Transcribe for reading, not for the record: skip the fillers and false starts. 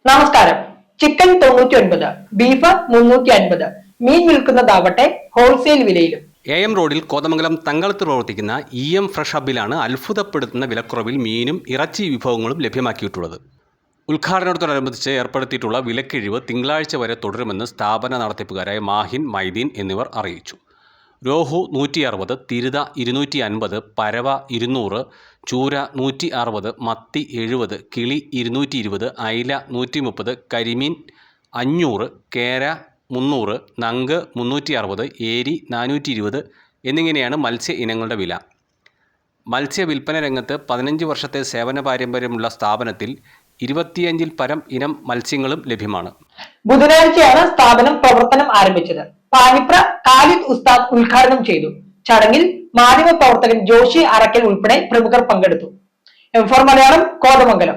നമസ്കാരം. Chicken 99, beef 350, മീൻ വിൽക്കുന്നതാവട്ടെ wholesale വിലയിലും. AM റോഡിൽ കോതമംഗലം തങ്കളത്ത് പ്രവർത്തിക്കുന്ന EM ഫ്രഷ് ഹബ്ബിലാണ് അത്ഭുതപ്പെടുത്തുന്ന വിലക്കുറവിൽ മീനും ഇറച്ചി വിഭവങ്ങളും ലഭ്യമാക്കിയിട്ടുള്ളത്. ഉദ്ഘാടനത്തോടനുബന്ധിച്ച് ഏർപ്പെടുത്തിയിട്ടുള്ള വിലക്കിഴിവ് തിങ്കളാഴ്ച വരെ തുടരുമെന്ന് സ്ഥാപന നടത്തിപ്പുകാരായ മാഹിൻ, മൈദീൻ എന്നിവർ അറിയിച്ചു. രോഹു 160, തിരുത 250, പരവ 200, ചൂര 160, മത്തി 70, കിളി 220, അയില 130, കരിമീൻ 500, കേര 300, നങ്ക് 360, ഏരി 420 എന്നിങ്ങനെയാണ് മത്സ്യ ഇനങ്ങളുടെ വില. മത്സ്യ വിൽപ്പന രംഗത്ത് 15 വർഷത്തെ സേവന പാരമ്പര്യമുള്ള സ്ഥാപനത്തിൽ 25-ൽ പരം ഇനം മത്സ്യങ്ങളും ലഭ്യമാണ്. ബുധനാഴ്ചയാണ് സ്ഥാപനം പ്രവർത്തനം ആരംഭിച്ചത്. പാനിപ്ര ഖാലിദ് ഉസ്താദ് ഉദ്ഘാടനം ചെയ്തു. ചടങ്ങിൽ മാധ്യമ പ്രവർത്തകൻ ജോഷി അറക്കൽ ഉൾപ്പെടെ പ്രമുഖർ പങ്കെടുത്തു. M4 മലയാളം, കോതമംഗലം.